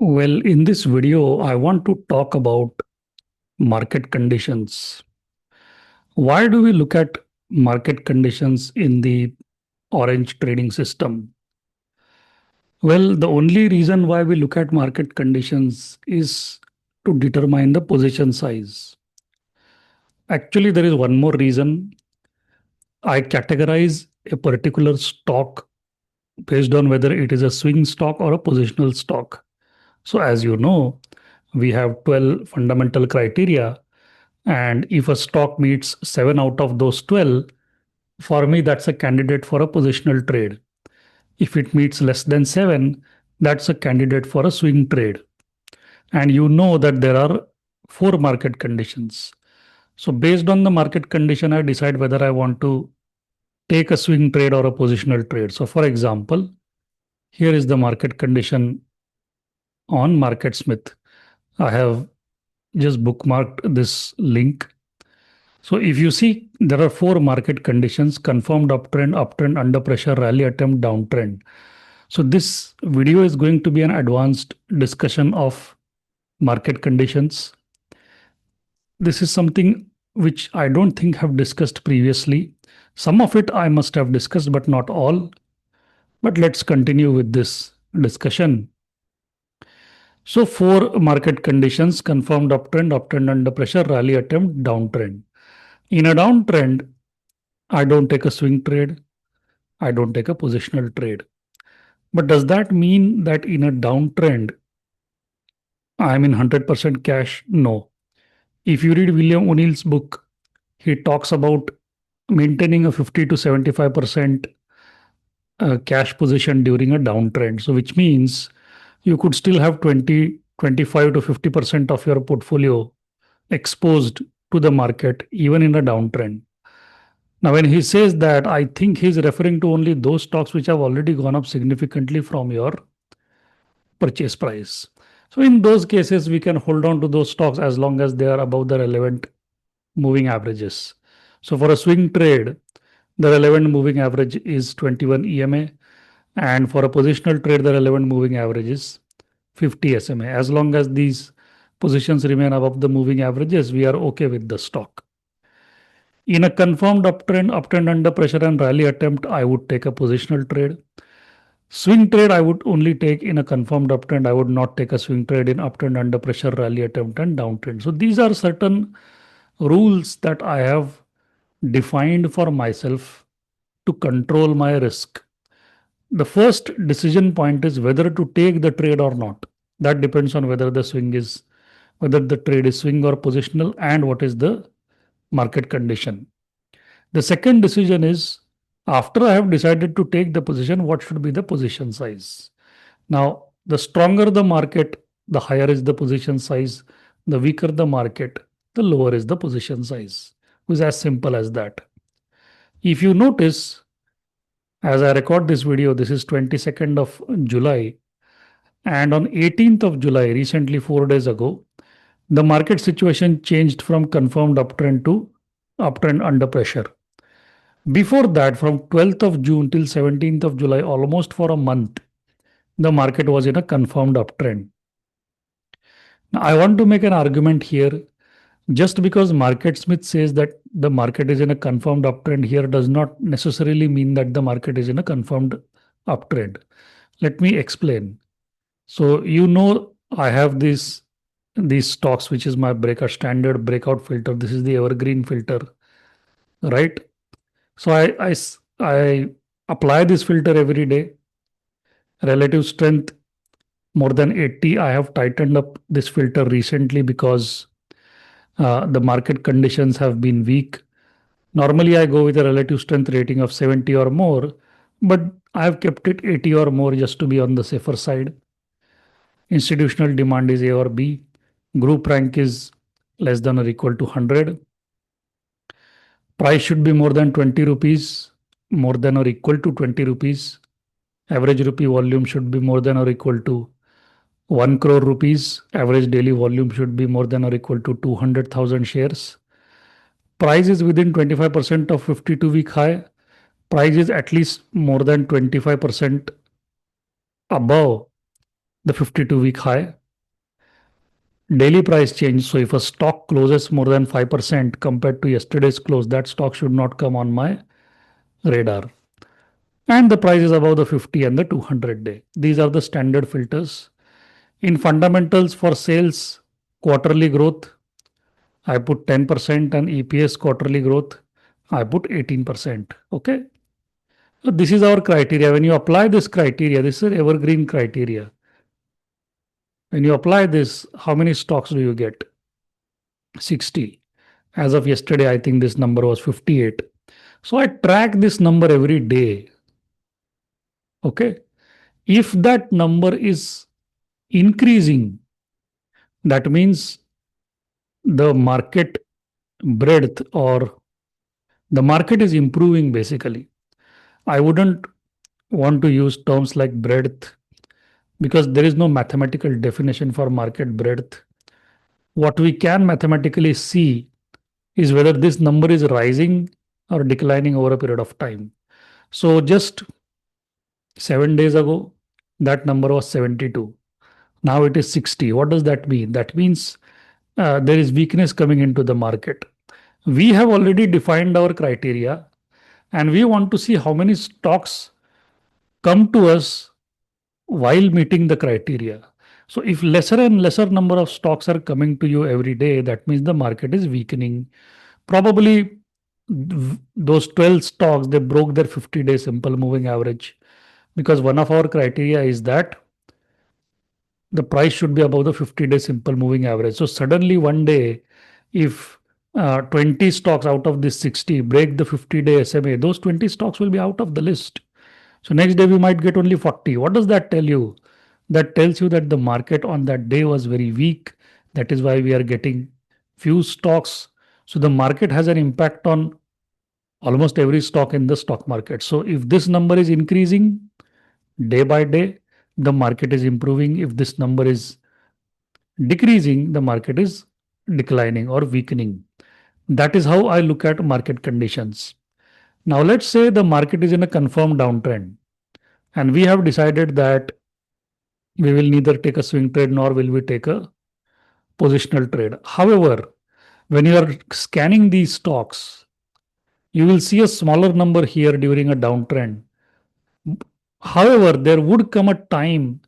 Well, in this video, I want to talk about market conditions. Why do we look at market conditions in the orange trading system? Well, the only reason why we look at market conditions is to determine the position size. Actually, there is one more reason. I categorize a particular stock based on whether it is a swing stock or a positional stock. So, as you know, we have 12 fundamental criteria. And if a stock meets 7 out of those 12, for me, that's a candidate for a positional trade. If it meets less than 7, that's a candidate for a swing trade. And you know that there are 4 market conditions. So, based on the market condition, I decide whether I want to take a swing trade or a positional trade. So, for example, here is the market condition on MarketSmith. I have just bookmarked this link. So if you see, there are 4 market conditions: confirmed uptrend, under pressure, rally attempt, downtrend. So this video is going to be an advanced discussion of market conditions. This is something which I don't think have discussed previously. Some of it I must have discussed, but not all. But let's continue with this discussion. So 4 market conditions: confirmed uptrend under pressure, rally attempt, downtrend. In a downtrend, I don't take a swing trade. I don't take a positional trade. But does that mean that in a downtrend, I'm in 100% cash? No. If you read William O'Neill's book, he talks about maintaining a 50 to 75% cash position during a downtrend. So, which means you could still have 20, 25 to 50% of your portfolio exposed to the market, even in a downtrend. Now, when he says that, I think he's referring to only those stocks which have already gone up significantly from your purchase price. So in those cases, we can hold on to those stocks as long as they are above the relevant moving averages. So for a swing trade, the relevant moving average is 21 EMA. And for a positional trade, the relevant moving average is 50 SMA. As long as these positions remain above the moving averages, we are okay with the stock. In a confirmed uptrend under pressure and rally attempt, I would take a positional trade. Swing trade, I would only take in a confirmed uptrend. I would not take a swing trade in uptrend under pressure, rally attempt, and downtrend. So these are certain rules that I have defined for myself to control my risk. The first decision point is whether to take the trade or not. That depends on whether whether the trade is swing or positional, and what is the market condition. The second decision is, after I have decided to take the position, what should be the position size? Now, the stronger the market, the higher is the position size. The weaker the market, the lower is the position size. It is as simple as that. If you notice, as I record this video, this is 22nd of July. And on 18th of July, recently 4 days ago, the market situation changed from confirmed uptrend to uptrend under pressure. Before that, from 12th of June till 17th of July, almost for a month, the market was in a confirmed uptrend. Now, I want to make an argument here. Just because MarketSmith says that the market is in a confirmed uptrend here does not necessarily mean that the market is in a confirmed uptrend. Let me explain. So you know I have these stocks, which is my standard breakout filter. This is the evergreen filter, right? So I apply this filter every day. Relative strength more than 80. I have tightened up this filter recently because the market conditions have been weak. Normally, I go with a relative strength rating of 70 or more, but I have kept it 80 or more just to be on the safer side. Institutional demand is A or B. Group rank is less than or equal to 100. Price should be more than 20 rupees, more than or equal to 20 rupees. Average rupee volume should be more than or equal to 1 crore rupees. Average daily volume should be more than or equal to 200,000 shares. Price is within 25% of 52-week high. Price is at least more than 25% above the 52-week high. Daily price change. So if a stock closes more than 5% compared to yesterday's close, that stock should not come on my radar. And the price is above the 50 and the 200 day. These are the standard filters. In fundamentals for sales, quarterly growth, I put 10%, and EPS quarterly growth, I put 18%. Okay. So this is our criteria. When you apply this criteria, this is evergreen criteria. When you apply this, how many stocks do you get? 60. As of yesterday, I think this number was 58. So I track this number every day. Okay. If that number is increasing, that means the market breadth or the market is improving basically. I wouldn't want to use terms like breadth because there is no mathematical definition for market breadth. What we can mathematically see is whether this number is rising or declining over a period of time. So just 7 days ago, that number was 72. Now it is 60. What does that mean? That means there is weakness coming into the market. We have already defined our criteria and we want to see how many stocks come to us while meeting the criteria. So if lesser and lesser number of stocks are coming to you every day, that means the market is weakening. Probably those 12 stocks, they broke their 50-day simple moving average because one of our criteria is that the price should be above the 50-day simple moving average. So suddenly one day, if 20 stocks out of this 60 break the 50-day SMA, those 20 stocks will be out of the list. So next day we might get only 40. What does that tell you? That tells you that the market on that day was very weak. That is why we are getting few stocks. So the market has an impact on almost every stock in the stock market. So if this number is increasing day by day, the market is improving. If this number is decreasing, the market is declining or weakening. That is how I look at market conditions. Now, let's say the market is in a confirmed downtrend, and we have decided that we will neither take a swing trade nor will we take a positional trade. However, when you are scanning these stocks, you will see a smaller number here during a downtrend. However, there would come a time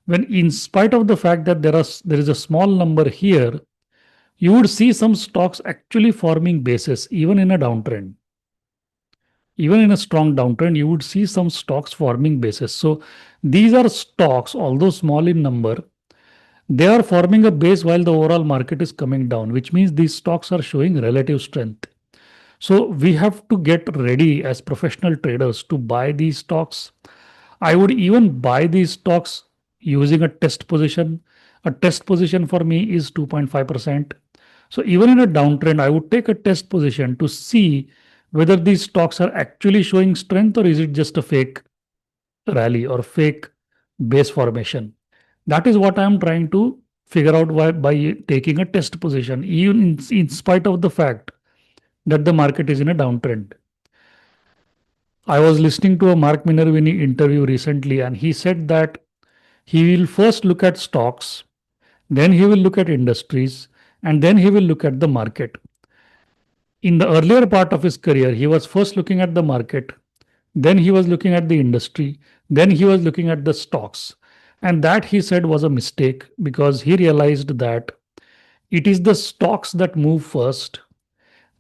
when, in spite of the fact that there is a small number here, you would see some stocks actually forming bases even in a downtrend. Even in a strong downtrend, you would see some stocks forming bases. So these are stocks, although small in number, they are forming a base while the overall market is coming down, which means these stocks are showing relative strength. So we have to get ready as professional traders to buy these stocks. I would even buy these stocks using a test position. A test position for me is 2.5%. So even in a downtrend, I would take a test position to see whether these stocks are actually showing strength or is it just a fake rally or fake base formation. That is what I am trying to figure out by taking a test position, even in spite of the fact that the market is in a downtrend. I was listening to a Mark Minervini interview recently, and he said that he will first look at stocks, then he will look at industries, and then he will look at the market. In the earlier part of his career, he was first looking at the market, then he was looking at the industry, then he was looking at the stocks. And that he said was a mistake because he realized that it is the stocks that move first,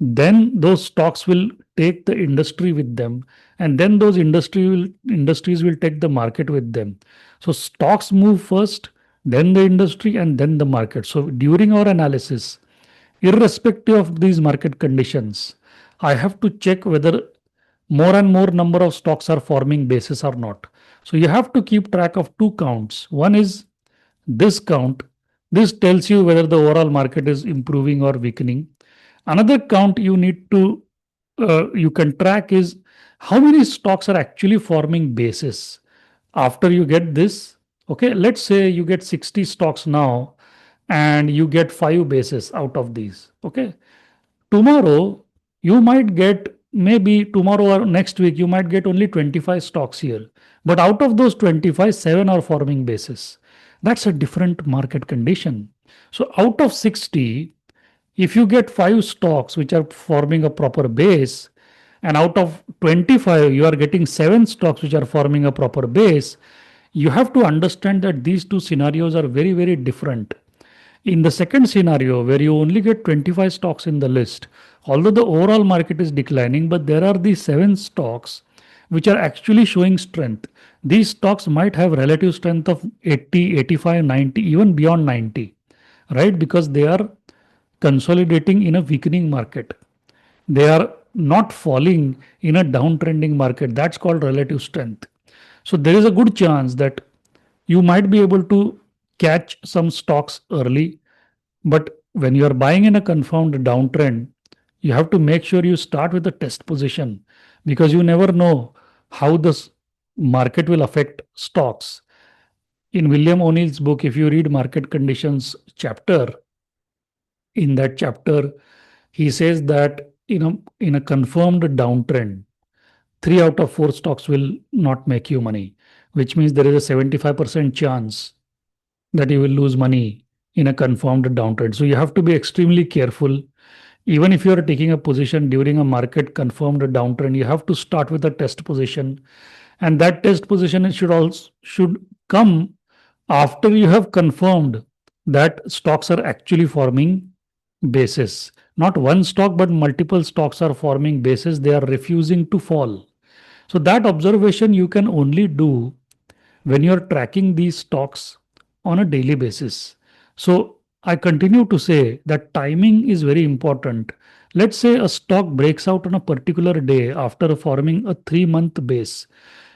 then those stocks will take the industry with them, and then those industries will take the market with them. So stocks move first, then the industry, and then the market. So during our analysis, irrespective of these market conditions, I have to check whether more and more number of stocks are forming bases or not. So you have to keep track of two counts. One is this count. This tells you whether the overall market is improving or weakening. Another count you need to you can track is how many stocks are actually forming bases after you get this. Okay, let's say you get 60 stocks now and you get 5 bases out of these. Okay, tomorrow you might get, maybe tomorrow or next week you might get only 25 stocks here, but out of those 25, 7 are forming bases. That's a different market condition. So out of 60, if you get 5 stocks which are forming a proper base, and out of 25, you are getting 7 stocks which are forming a proper base, you have to understand that these two scenarios are very, very different. In the second scenario, where you only get 25 stocks in the list, although the overall market is declining, but there are these 7 stocks which are actually showing strength. These stocks might have relative strength of 80, 85, 90, even beyond 90, right? Because they are consolidating in a weakening market. They are not falling in a downtrending market. That's called relative strength. So there is a good chance that you might be able to catch some stocks early, but when you are buying in a confirmed downtrend, you have to make sure you start with a test position, because you never know how this market will affect stocks. In William O'Neill's book, if you read Market Conditions chapter, in that chapter, he says that in a confirmed downtrend, 3 out of 4 stocks will not make you money, which means there is a 75% chance that you will lose money in a confirmed downtrend. So you have to be extremely careful. Even if you are taking a position during a market confirmed downtrend, you have to start with a test position, and that test position should come after you have confirmed that stocks are actually forming basis. Not one stock, but multiple stocks are forming basis. They are refusing to fall. So that observation you can only do when you're tracking these stocks on a daily basis. So I continue to say that timing is very important. Let's say a stock breaks out on a particular day after forming a 3 month base.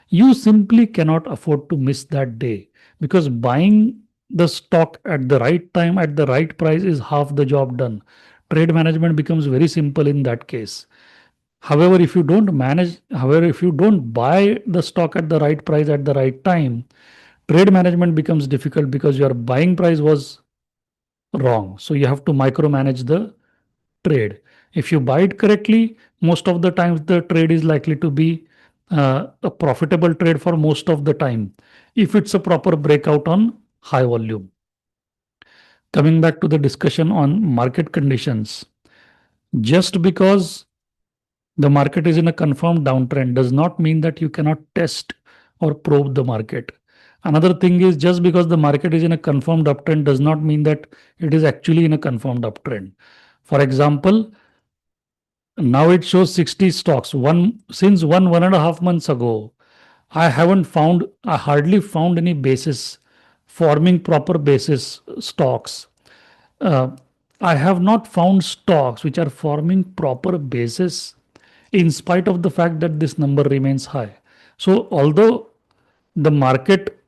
You simply cannot afford to miss that day, because buying the stock at the right time at the right price is half the job done. Trade management becomes very simple in that case. However, if you don't buy the stock at the right price at the right time, trade management becomes difficult because your buying price was wrong. So you have to micromanage the trade. If you buy it correctly, most of the times the trade is likely to be a profitable trade for most of the time, if it's a proper breakout on high volume. Coming back to the discussion on market conditions, just because the market is in a confirmed downtrend does not mean that you cannot test or probe the market. Another thing is, just because the market is in a confirmed uptrend does not mean that it is actually in a confirmed uptrend. For example, now it shows 60 stocks. Since 1.5 months ago, I hardly found any basis forming proper basis stocks. uh, I have not found stocks which are forming proper basis in spite of the fact that this number remains high. So, although the market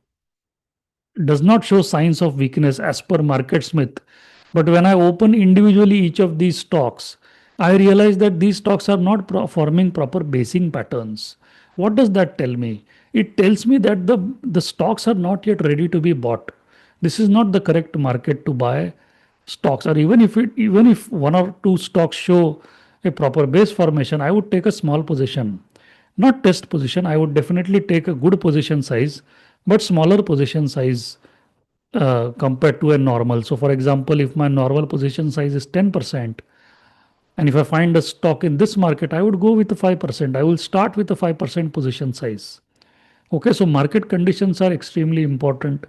does not show signs of weakness as per Market Smith, but when I open individually each of these stocks, I realize that these stocks are not forming proper basing patterns. What does that tell me? It tells me that the stocks are not yet ready to be bought. This is not the correct market to buy stocks. Or even if 1 or 2 stocks show a proper base formation, I would take a small position, not test position. I would definitely take a good position size, but smaller position size compared to a normal. So, for example, if my normal position size is 10%, and if I find a stock in this market, I would go with the 5%. I will start with a 5% position size. Okay, so market conditions are extremely important.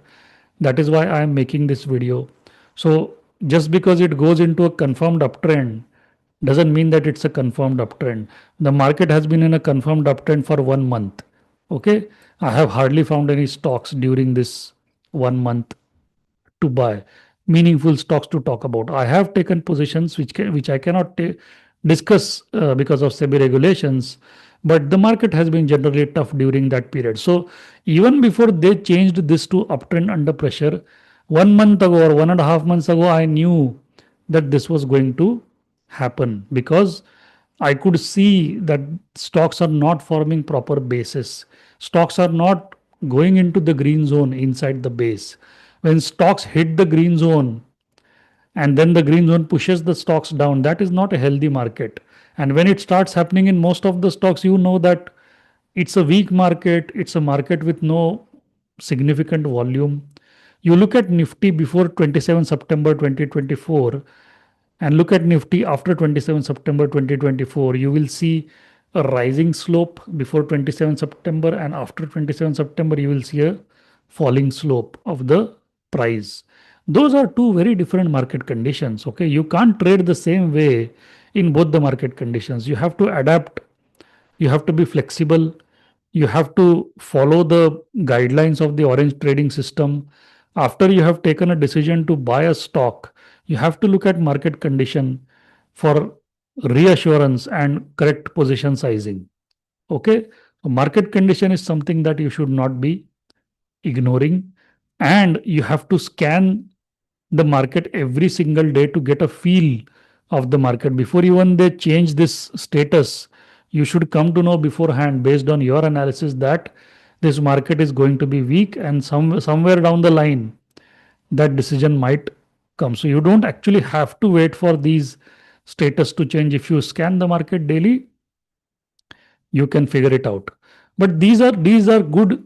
That is why I am making this video. So, just because it goes into a confirmed uptrend doesn't mean that it's a confirmed uptrend. The market has been in a confirmed uptrend for 1 month. Okay, I have hardly found any stocks during this 1 month to buy, meaningful stocks to talk about. I have taken positions which I cannot discuss because of SEBI regulations, but the market has been generally tough during that period. So even before they changed this to uptrend under pressure, 1 month ago or 1.5 months ago, I knew that this was going to happen, because I could see that stocks are not forming proper bases. Stocks are not going into the green zone inside the base. When stocks hit the green zone and then the green zone pushes the stocks down, that is not a healthy market. And when it starts happening in most of the stocks, you know that it's a weak market, it's a market with no significant volume. You look at Nifty before 27 September 2024 and look at Nifty after 27 September 2024, you will see a rising slope before 27 September, and after 27 September, you will see a falling slope of the price. Those are two very different market conditions. Okay, you can't trade the same way in both the market conditions. You have to adapt, you have to be flexible, you have to follow the guidelines of the orange trading system. After you have taken a decision to buy a stock, you have to look at market condition for reassurance and correct position sizing. Okay, market condition is something that you should not be ignoring, and you have to scan the market every single day to get a feel of the market before even they change this status. You should come to know beforehand based on your analysis that this market is going to be weak, and somewhere down the line that decision might come. So you don't actually have to wait for these status to change. If you scan the market daily, you can figure it out. But these are good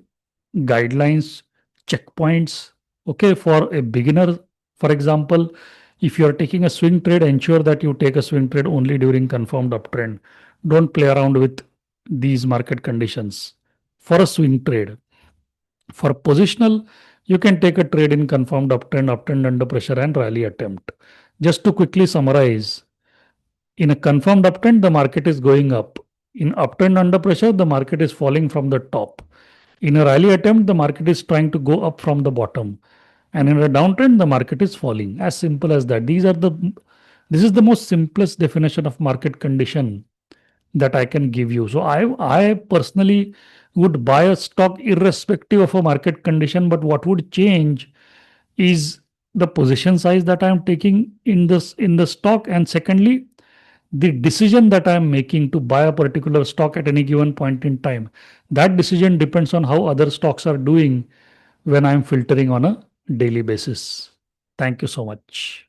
guidelines, checkpoints, okay, for a beginner. For example, if you are taking a swing trade, ensure that you take a swing trade only during confirmed uptrend. Don't play around with these market conditions for a swing trade. For positional, you can take a trade in confirmed uptrend, uptrend under pressure, and rally attempt. Just to quickly summarize, in a confirmed uptrend, the market is going up. In uptrend under pressure, the market is falling from the top. In a rally attempt, the market is trying to go up from the bottom. And in a downtrend, the market is falling. As simple as that. This is the most simplest definition of market condition that I can give you. So I personally would buy a stock irrespective of a market condition, but what would change is the position size that I am taking in the stock, and secondly, the decision that I am making to buy a particular stock at any given point in time. That decision depends on how other stocks are doing when I'm filtering on a daily basis. Thank you so much.